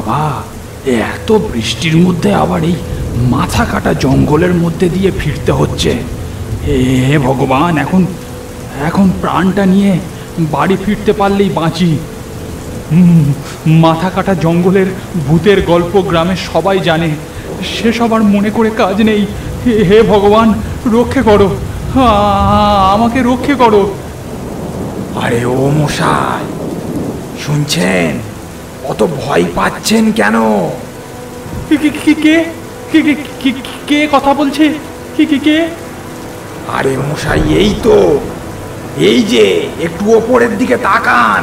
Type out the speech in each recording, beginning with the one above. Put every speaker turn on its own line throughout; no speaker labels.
বাবা, এত বৃষ্টির মধ্যে আবার এই মাথা কাটা জঙ্গলের মধ্যে দিয়ে ফিরতে হচ্ছে। হে ভগবান, এখন এখন প্রাণটা নিয়ে বাড়ি ফিরতে পারলেই বাঁচি। মাথা কাটা জঙ্গলের ভূতের গল্প গ্রামের সবাই জানে, সেসব আর মনে করে কাজ নেই। হে ভগবান, রক্ষে করো, আমাকে রক্ষে করো।
আরে ও মশাই, শুনছেন? অত ভয় পাচ্ছেন কেন?
কে কথা বলছে? কে?
আরে মশাই, এই তো, এই যে, একটু ওপরের দিকে তাকান।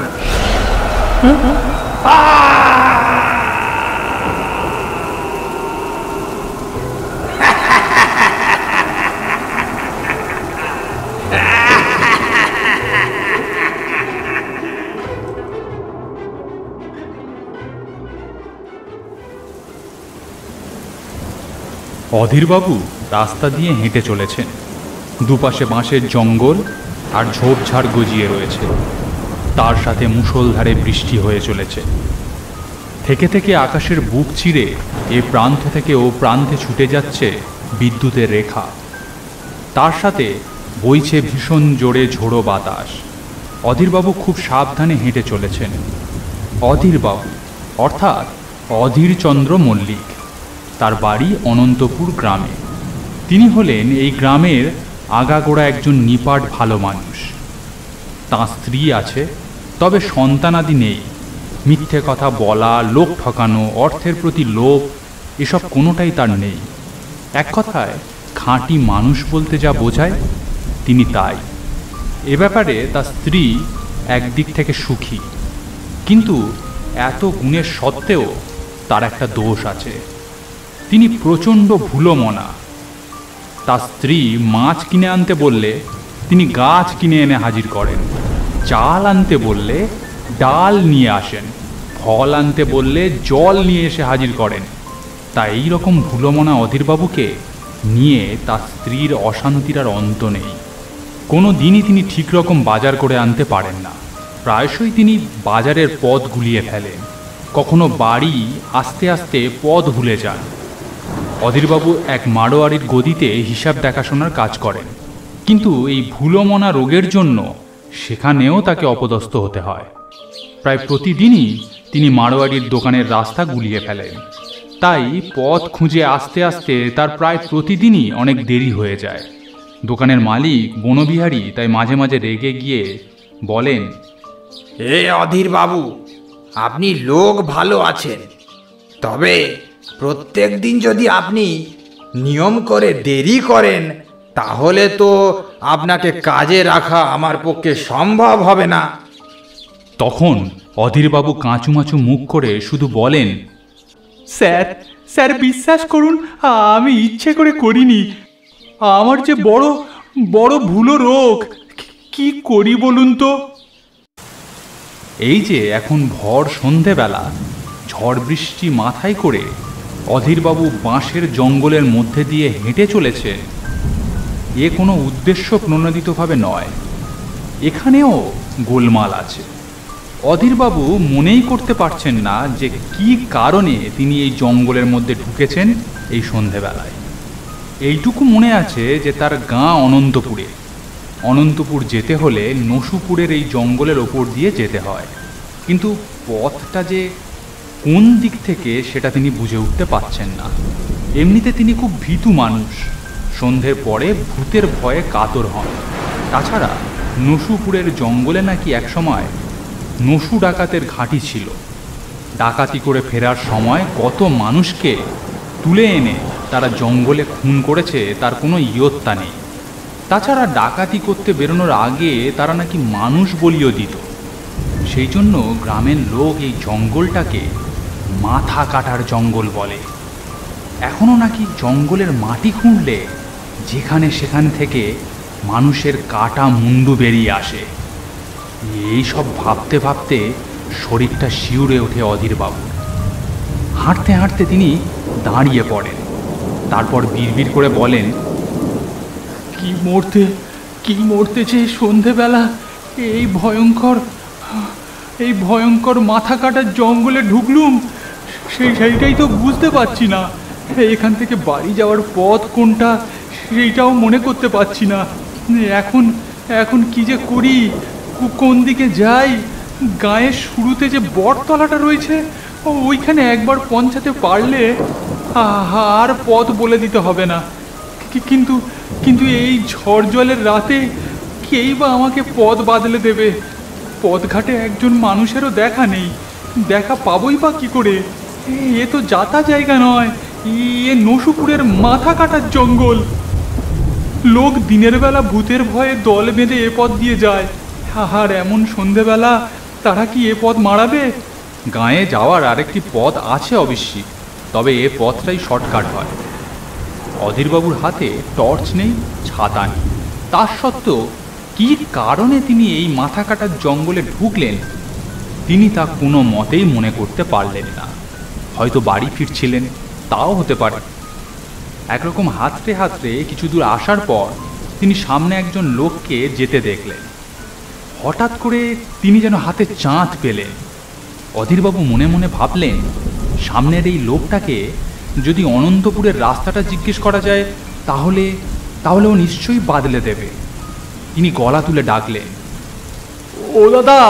অধীরবাবু রাস্তা দিয়ে হেঁটে চলেছেন। দুপাশে বাঁশের জঙ্গল আর ঝোপঝাড় গজিয়ে রয়েছে। তার সাথে মুষলধারে বৃষ্টি হয়ে চলেছে। থেকে থেকে আকাশের বুক চিরে এ প্রান্ত থেকে ও প্রান্তে ছুটে যাচ্ছে বিদ্যুতের রেখা। তার সাথে বইছে ভীষণ জোরে ঝোড়ো বাতাস। অধীরবাবু খুব সাবধানে হেঁটে চলেছেন। অধীরবাবু অর্থাৎ অধীরচন্দ্র মল্লিক। তার বাড়ি অনন্তপুর গ্রামে। তিনি হলেন এই গ্রামের আগাগোড়া একজন নিপাট ভালো মানুষ। তাঁর স্ত্রী আছে, তবে সন্তানাদি নেই। মিথ্যে কথা বলা, লোক ঠকানো, অর্থের প্রতি লোভ, এসব কোনোটাই তার নেই। এক কথায় খাঁটি মানুষ বলতে যা বোঝায় তিনি তাই। এ ব্যাপারে তার স্ত্রী একদিক থেকে সুখী, কিন্তু এত গুণের সত্ত্বেও তার একটা দোষ আছে। তিনি প্রচণ্ড ভুলোমনা। তার স্ত্রী মাছ কিনে আনতে বললে তিনি গাছ কিনে এনে হাজির করেন। চাল আনতে বললে ডাল নিয়ে আসেন। ফল আনতে বললে জল নিয়ে এসে হাজির করেন। তাই এই রকম ভুলোমনা অধীরবাবুকে নিয়ে তার স্ত্রীর অশান্তির আর অন্ত নেই। কোনো দিনই তিনি ঠিক রকম বাজার করে আনতে পারেন না। প্রায়শই তিনি বাজারের পথ গুলিয়ে ফেলেন। কখনো বাড়ি আস্তে আস্তে পথ ভুলে যান। অধীরবাবু এক মাড়োয়ারির গদিতে হিসাব দেখাশোনার কাজ করেন, কিন্তু এই ভুলোমনা রোগের জন্য সেখানেও তাকে অপদস্থ হতে হয়। প্রায় প্রতিদিনই তিনি মাড়োয়ারির দোকানের রাস্তা গুলিয়ে ফেলেন। তাই পথ খুঁজে আসতে আসতে তার প্রায় প্রতিদিনই অনেক দেরি হয়ে যায়। দোকানের মালিক বনবিহারী তাই মাঝে মাঝে রেগে গিয়ে বলেন,
হে অধীর বাবু, আপনি লোক ভালো আছেন, তবে প্রত্যেক দিন যদি আপনি নিয়ম করে দেরি করেন, তাহলে তো আপনাকে কাজে রাখা আমার পক্ষে সম্ভব হবে না।
তখন অধীরবাবু কাঁচুমাচু মুখ করে শুধু বলেন, স্যার বিশ্বাস করুন, আমি ইচ্ছে করে করিনি। আমার যে বড় বড় ভুলো রোগ, কি করি বলুন তো। এই যে এখন ভর সন্ধেবেলা, ঝড় বৃষ্টি মাথায় করে অধীরবাবু বাঁশের জঙ্গলের মধ্যে দিয়ে হেঁটে চলেছে, এ কোনো উদ্দেশ্য প্রণোদিতভাবে নয়। এখানেও গোলমাল আছে। অধীরবাবু মনেই করতে পারছেন না যে কি কারণে তিনি এই জঙ্গলের মধ্যে ঢুকেছেন এই সন্ধেবেলায়। এইটুকু মনে আছে যে তার গাঁ অনন্তপুরে। অনন্তপুর যেতে হলে নসুপুরের এই জঙ্গলের ওপর দিয়ে যেতে হয়, কিন্তু পথটা যে কোন দিক থেকে সেটা তিনি বুঝে উঠতে পারছেন না। এমনিতে তিনি খুব ভীতু মানুষ। সন্ধ্যের পরে ভূতের ভয়ে কাতর হন। তাছাড়া নসুপুরের জঙ্গলে নাকি একসময় নসু ডাকাতের ঘাঁটি ছিল। ডাকাতি করে ফেরার সময় কত মানুষকে তুলে এনে তারা জঙ্গলে খুন করেছে তার কোনো ইয়ত্তা নেই। তাছাড়া ডাকাতি করতে বেরোনোর আগে তারা নাকি মানুষ বলিও দিত। সেই জন্য গ্রামের লোক এই জঙ্গলটাকে মাথা কাটার জঙ্গল বলে। এখনও নাকি জঙ্গলের মাটি খুঁড়লে যেখানে সেখান থেকে মানুষের কাটা মুন্ডু বেরিয়ে আসে। এই সব ভাবতে ভাবতে শরীরটা শিউরে ওঠে অধীরবাবুর। হাঁটতে হাঁটতে তিনি দাঁড়িয়ে পড়েন। তারপর বিড়বিড় করে বলেন, কি মরতেছে সন্ধেবেলা এই ভয়ঙ্কর মাথা কাটার জঙ্গলে ঢুকলুম। সেইটাই তো বুঝতে পারছি না। এখান থেকে বাড়ি যাওয়ার পথ কোনটা সেইটাও মনে করতে পারছি না। এখন এখন কি যে করি, কোন দিকে যাই? গায়ের শুরুতে যে বটতলাটা রয়েছে ওইখানে একবার পৌঁছাতে পারলে আর পথ বলে দিতে হবে না। কিন্তু কিন্তু এই ঝড় জলের রাতে কেই বা আমাকে পথ বাদলে দেবে? পথঘাটে একজন মানুষেরও দেখা নেই, দেখা পাবই বা কি করে? এ তো যাতা জায়গা নয়, এ নসুপুরের মাথা কাটার জঙ্গল। লোক দিনের বেলা ভূতের ভয়ে দল বেঁধে এ পথ দিয়ে যায়, আর এমন সন্ধেবেলা তারা কি এ পথ মারাবে? গাঁয়ে যাওয়ার আরেকটি পথ আছে অবশ্যই, তবে এ পথটাই শর্টকাট হয়। অধীরবাবুর হাতে টর্চ নেই, ছাতা নেই, তা সত্ত্বেও কী কারণে তিনি এই মাথা কাটার জঙ্গলে ঢুকলেন তিনি তা কোনো মতেই মনে করতে পারলেন না। হয়তো বাড়ি ফিরছিলেন, তাও হতে পারে। একরকম হাতড়ে হাতড়ে কিছু দূর আসার পর তিনি সামনে একজন লোককে যেতে দেখলেন। হঠাৎ করে তিনি যেন হাতে চাঁদ পেলেন। অধীরবাবু মনে মনে ভাবলেন, সামনের এই লোকটাকে যদি অনন্তপুরের রাস্তাটা জিজ্ঞেস করা যায় তাহলে ও নিশ্চয়ই বাদলে দেবে। তিনি গলা তুলে ডাকলেন, ও দাদা,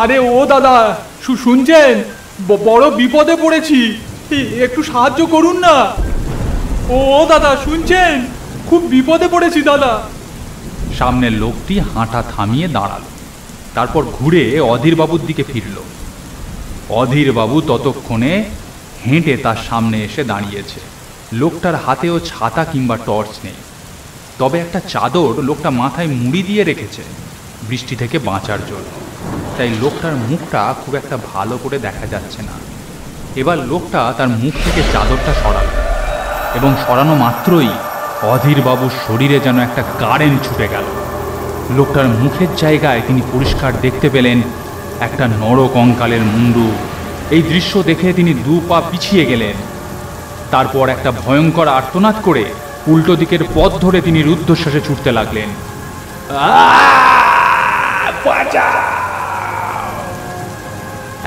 আরে ও দাদা, শুনছেন? বড় বিপদে পড়েছি, একটু সাহায্য করুন না। ও দাদা, শুনছেন? খুব বিপদে পড়েছি দাদা। সামনের লোকটি হাঁটা থামিয়ে দাঁড়ালো, তারপর ঘুরে অধীরবাবুর দিকে ফিরল। অধীরবাবু ততক্ষণে হেঁটে তার সামনে এসে দাঁড়িয়েছে। লোকটার হাতেও ছাতা কিংবা টর্চ নেই, তবে একটা চাদর লোকটা মাথায় মুড়ি দিয়ে রেখেছে বৃষ্টি থেকে বাঁচার জন্য, তাই লোকটার মুখটা খুব একটা ভালো করে দেখা যাচ্ছে না। এবার লোকটা তার মুখ থেকে চাদরটা সরালো, এবং সরানো মাত্রই অধীরবাবুর শরীরে যেন একটা কারেন্ট ছুটে গেল। লোকটার মুখের জায়গায় তিনি পরিষ্কার দেখতে পেলেন একটা নরকঙ্কালের মুন্ডু। এই দৃশ্য দেখে তিনি 2 পা পিছিয়ে গেলেন। তারপর একটা ভয়ঙ্কর আর্তনাদ করে উল্টো দিকের পথ ধরে তিনি রুদ্ধশ্বাসে ছুটতে লাগলেন।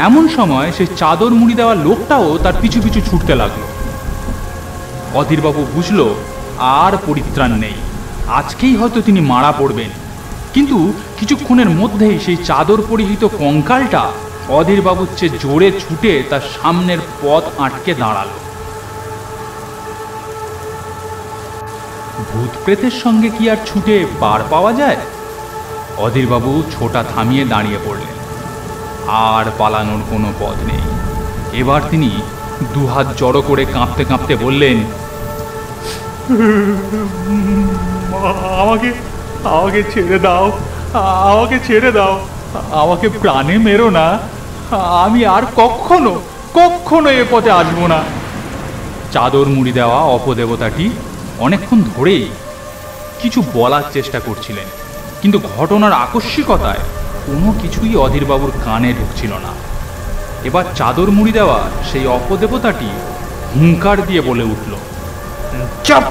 এমন সময় সেই চাদর মুড়ি দেওয়া লোকটাও তার পিছু পিছু ছুটতে লাগলো। অধীরবাবু বুঝল আর পরিত্রাণ নেই, আজকেই হয়তো তিনি মারা পড়বেন। কিন্তু কিছুক্ষণের মধ্যেই সেই চাদর পরিহিত কঙ্কালটা অধীরবাবুর চেয়ে জোরে ছুটে তার সামনের পথ আটকে দাঁড়ালো। ভূত প্রেতের সঙ্গে কি আর ছুটে পার পাওয়া যায়? অধীরবাবু ছোটা থামিয়ে দাঁড়িয়ে পড়লেন। আর পালানোর কোনো পথ নেই। এবার তিনি 2 হাত জড়ো করে কাঁপতে কাঁপতে বললেন, আমাকে আমাকে ছেড়ে দাও, আমাকে ছেড়ে দাও, আমাকে প্রাণে মেরো না। আমি আর কখনো কখনো এ পথে আসবো না। চাদর মুড়ি দেওয়া অপদেবতাটি অনেকক্ষণ ধরেই কিছু বলার চেষ্টা করছিলেন, কিন্তু ঘটনার আকস্মিকতায় কোনো কিছুই অধীরবাবুর কানে ঢুকছিল না। এবার চাদর মুড়ি দেওয়া সেই অপদেবতাটি হুঙ্কার দিয়ে বলে উঠল,
চুপ!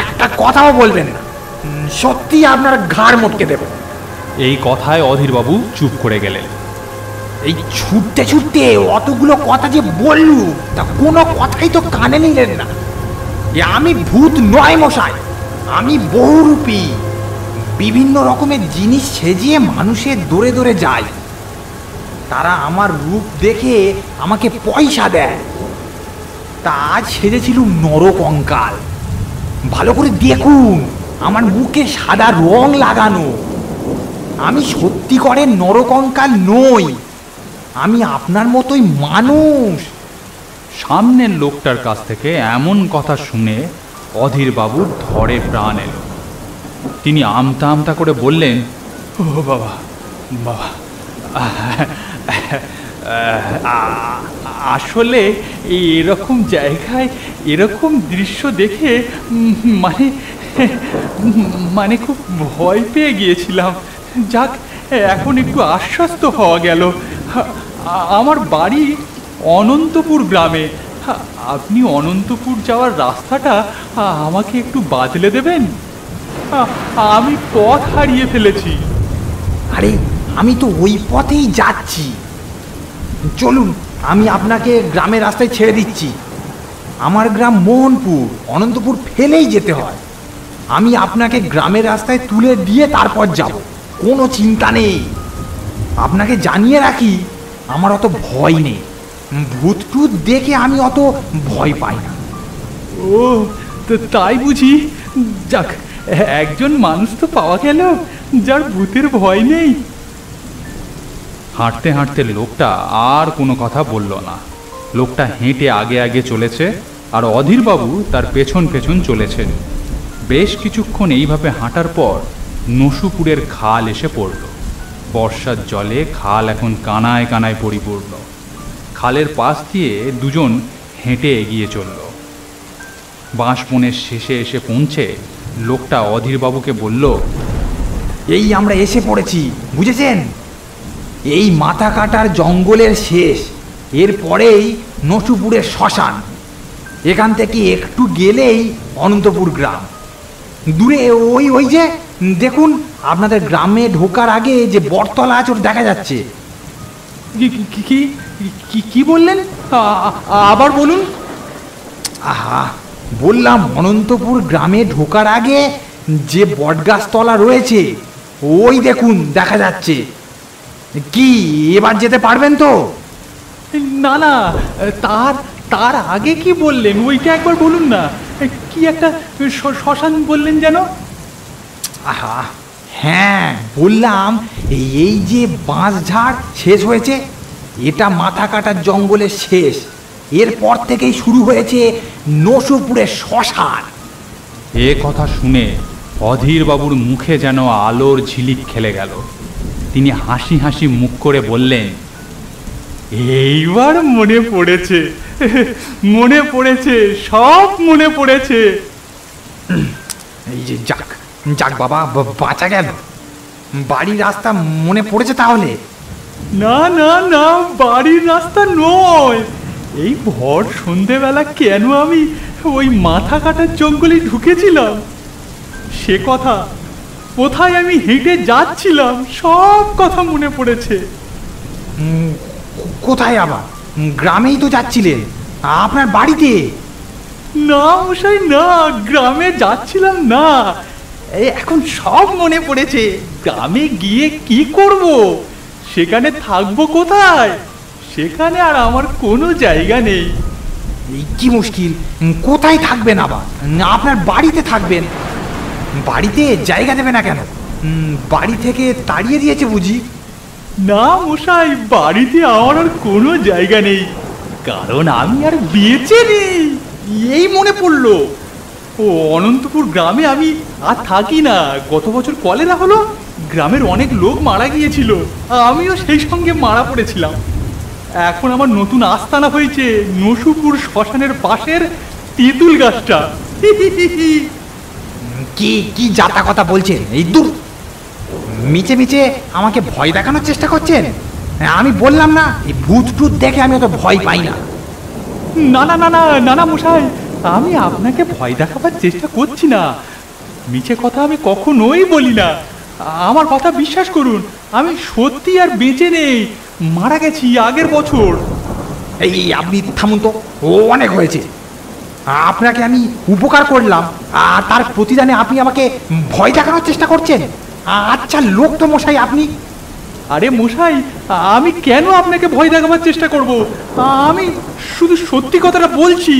একটা কথাও বলবেন না, সত্যি আপনার ঘাড় মটকে দেব।
এই কথায় অধীরবাবু চুপ করে গেলেন।
এই ছুটতে ছুটতে অতগুলো কথা যে বললু, তা কোনো কথাই তো কানে নিলেন না। আমি ভূত নয় মশাই, আমি বহুরূপী। বিভিন্ন রকমের জিনিস সেজিয়ে মানুষের দৌড়ে দৌড়ে যায়। তারা আমার রূপ দেখে আমাকে পয়সা দেয়। তা আজ সেজেছিল নরকঙ্কাল। ভালো করে দেখুন, আমার মুখে সাদা রং লাগানো। আমি সত্যি করে নরকঙ্কাল নই, আমি আপনার মতোই মানুষ।
সামনের লোকটার কাছ থেকে এমন কথা শুনে অধীরবাবুর ধরে প্রাণ এলো। তিনি আমতা আমতা করে বললেন, ও বাবা বাবা, আসলে এরকম জায়গায় এরকম দৃশ্য দেখে মানে খুব ভয় পেয়ে গিয়েছিলাম। যাক, এখন একটু আশ্বস্ত হওয়া গেল। আমার বাড়ি অনন্তপুর গ্রামে। আপনি অনন্তপুর যাওয়ার রাস্তাটা আমাকে একটু বাদলে দেবেন? আমি পথ হারিয়ে ফেলেছি।
আরে, আমি তো ওই পথেই যাচ্ছি। চলুন, আমি আপনাকে গ্রামের রাস্তায় ছেড়ে দিচ্ছি। আমার গ্রাম মোহনপুর, অনন্তপুর ফেলেই যেতে হয়। আমি আপনাকে গ্রামের রাস্তায় তুলে দিয়ে তারপর যাব, কোনো চিন্তা নেই। আপনাকে জানিয়ে রাখি, আমার অত ভয় নেই। ভূত টুত দেখে আমি অত ভয় পাই না।
ও, তো তাই বুঝি? যাক, একজন মানুষ তো পাওয়া গেল যার ভূতের ভয় নেই। হাঁটতে হাঁটতে লোকটা আর কোনো কথা বলল না। লোকটা হেঁটে আগে আগে চলেছে, আর অধীরবাবু তার পেছন পেছন চলেছেন। বেশ কিছুক্ষণ এইভাবে হাঁটার পর নসুপুরের খাল এসে পড়ল। বর্ষার জলে খাল এখন কানায় কানায় পরিপূর্ণ। খালের পাশ দিয়ে দুজন হেঁটে এগিয়ে চলল। বাঁশবনের শেষে এসে পৌঁছে লোকটা অধীরবাবুকে বলল,
এই আমরা এসে পড়েছি, বুঝেছেন? এই মাথা কাটার জঙ্গলের শেষ, এরপরেই নসুপুরের শ্মশান। এখান থেকে একটু গেলেই অনন্তপুর গ্রাম। দূরে ওই ওই যে দেখুন, আপনাদের গ্রামে ঢোকার আগে যে বটতলা আছে ওটা দেখা যাচ্ছে।
কি বললেন? আবার বলুন।
আহা, বললাম অনন্তপুর গ্রামে ঢোকার আগে যে বটগাছতলা রয়েছে ওই দেখুন দেখা যাচ্ছে। কি এবার যেতে পারবেন তো?
না না, তার আগে কি বললেন ওইটা একবার বলুন না। কি একটা শ্মশান বললেন যেন?
আহা, হ্যাঁ বললাম, এই যে বাঁশঝাড় শেষ হয়েছে, এটা মাথা কাটার জঙ্গলের শেষ। এরপর থেকেই শুরু হয়েছে নসুপুরের শ্মশান।
এ কথা শুনে অধীরবাবুর মুখে যেন আলোর ঝিলিক খেলে গেল। তিনি হাসি হাসি মুখ করে বললেন, এইবার মনে পড়েছে, মনে পড়েছে, সব মনে পড়েছে।
এই যে যাক যাক বাবা, বাঁচা গেল। বাড়ির রাস্তা মনে পড়েছে তাহলে?
না না না, বাড়ির রাস্তা নয়। এই ভর সন্ধেবেলা কেন আমি ওই মাথা কাটার জঙ্গলে ঢুকেছিলাম সে কথা, কোথায় আমি হেঁটে যাচ্ছিলাম, সব কথা মনে পড়েছে।
কোথায় আবার? গ্রামেই তো যাচ্ছিলেন, আপনার বাড়িতে।
না মশাই না, গ্রামে যাচ্ছিলাম না। এখন সব মনে পড়েছে। গ্রামে গিয়ে কি করব? সেখানে থাকবো কোথায়? সেখানে আর আমার কোনো জায়গা নেই।
কি মুশকিল, কোথায় থাকবেন আবার? আপনার বাড়িতে থাকবেন। বাড়িতে জায়গা দেবে না কেন? বাড়ি থেকে তাড়িয়ে দিয়েছে বুঝি?
না মশাই, বাড়িতে আমার আর কোনো জায়গা নেই, কারণ আমি আর বেঁচে নেই। এই মনে পড়লো, ও অনন্তপুর গ্রামে আমি আর থাকি না। গত বছর কলেরা হলো, গ্রামের অনেক লোক মারা গিয়েছিল, আমিও সেই সঙ্গে মারা পড়েছিলাম। এখন আমার নতুন আস্তানা হয়েছে নসুপুর শ্মশানের পাশের তেঁতুল গাছটা।
কি কি যাতা কথা বলছেন? এই দূর, মিচে মিচে আমাকে ভয় দেখানোর চেষ্টা করছেন। আমি বললাম না, এই ভূত টুত দেখে আমি অত ভয় পাই না।
না না না না না না মশাই, আমি আপনাকে ভয় দেখাবার চেষ্টা করছি না। মিছে কথা আমি কখনোই বলি না। আমার কথা বিশ্বাস করুন, আমি সত্যি আর বেঁচে নেই, মারা গেছি আগের বছর।
এই আপনি থামুন তো, ও অনেক হয়েছে। আপনাকে আমি উপকার করলাম, আর তার প্রতিদানে আপনি আমাকে ভয় দেখানোর চেষ্টা করছেন। আচ্ছা লোক তো মশাই আপনি।
আরে মশাই, আমি কেন আপনাকে ভয় দেখাবার চেষ্টা করব? আমি শুধু সত্যি কথাটা বলছি।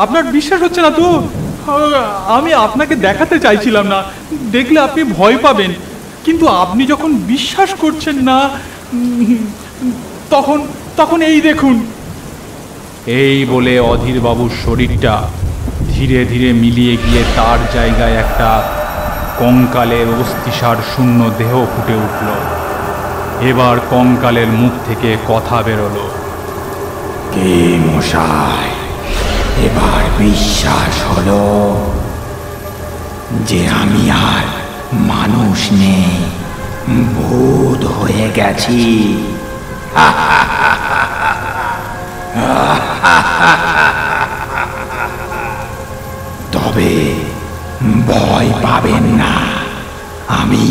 আপনার বিশ্বাস হচ্ছে না তো? আমি আপনাকে দেখাতে চাইছিলাম না, দেখলে আপনি ভয় পাবেন। কিন্তু আপনি যখন বিশ্বাস করছেন না, তখন তখন এই দেখুন। এই বলে অধীরবাবুর শরীরটা ধীরে ধীরে মিলিয়ে গিয়ে তার জায়গায় একটা কঙ্কালের অস্থিসার শূন্য দেহ ফুটে উঠল। এবার কঙ্কালের মুখ থেকে কথা বেরোলো,
কে মশাই, এবার বিশ্বাস হলো যে আমি আর মানুষ নেই, ভূত হয়ে গেছি। তবে ভয় পাবেন না, আমি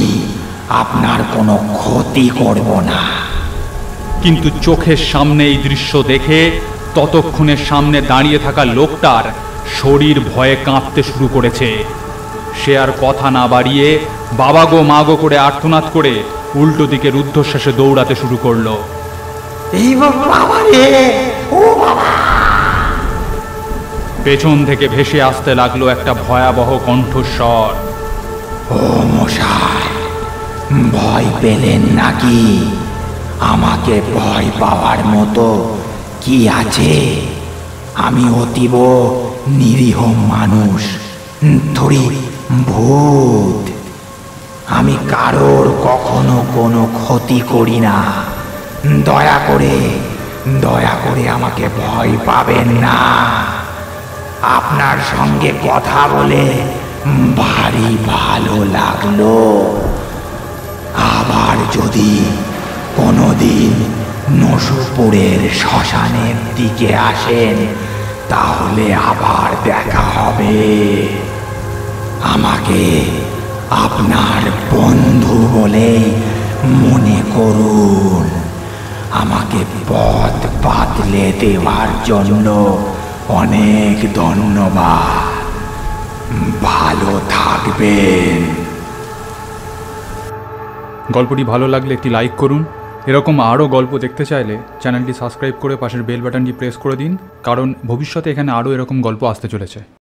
আপনার কোনো ক্ষতি করব না।
কিন্তু চোখের সামনে এই দৃশ্য দেখে ততক্ষণে সামনে দাঁড়িয়ে থাকা লোকটার শরীর ভয়ে কাঁপতে শুরু করেছে। সে আর কথা না বাড়িয়ে বাবা গো মা গো করে আর্তনাদ করে উল্টো দিকে রুদ্ধশ্বাসে দৌড়াতে শুরু করলো।
এই বাবা রে, ও বাবা!
পেছন থেকে ভেসে আসতে লাগলো একটা ভয়াবহ কণ্ঠস্বর।
ও মশাই, ভয় পেলেন নাকি? আমাকে ভয় পাওয়ার মতো কি আছে? আমি অতীব নিরীহ মানুষ, থরি ভূত। আমি কারোর কখনো কোনো ক্ষতি করি না। দয়া করে আমাকে ভয় পাবেন না। আপনার সঙ্গে কথা বলে ভারী ভালো লাগলো। আবার যদি কোনোদিন নসুপুরের শ্মশানের দিকে আসেন তাহলে আবার দেখা হবে। আমাকে আপনার বন্ধু বলে মনে করুন। আমাকে পথ বাতলে দেওয়ার জন্য অনেক ধন্যবাদ। ভালো থাকবেন।
গল্পটি ভালো লাগলে একটি লাইক করুন। এরকম আরও গল্প দেখতে চাইলে চ্যানেলটি সাবস্ক্রাইব করে পাশের বেল বাটনটি প্রেস করে দিন, কারণ ভবিষ্যতে এখানে আরও এরকম গল্প আসতে চলেছে।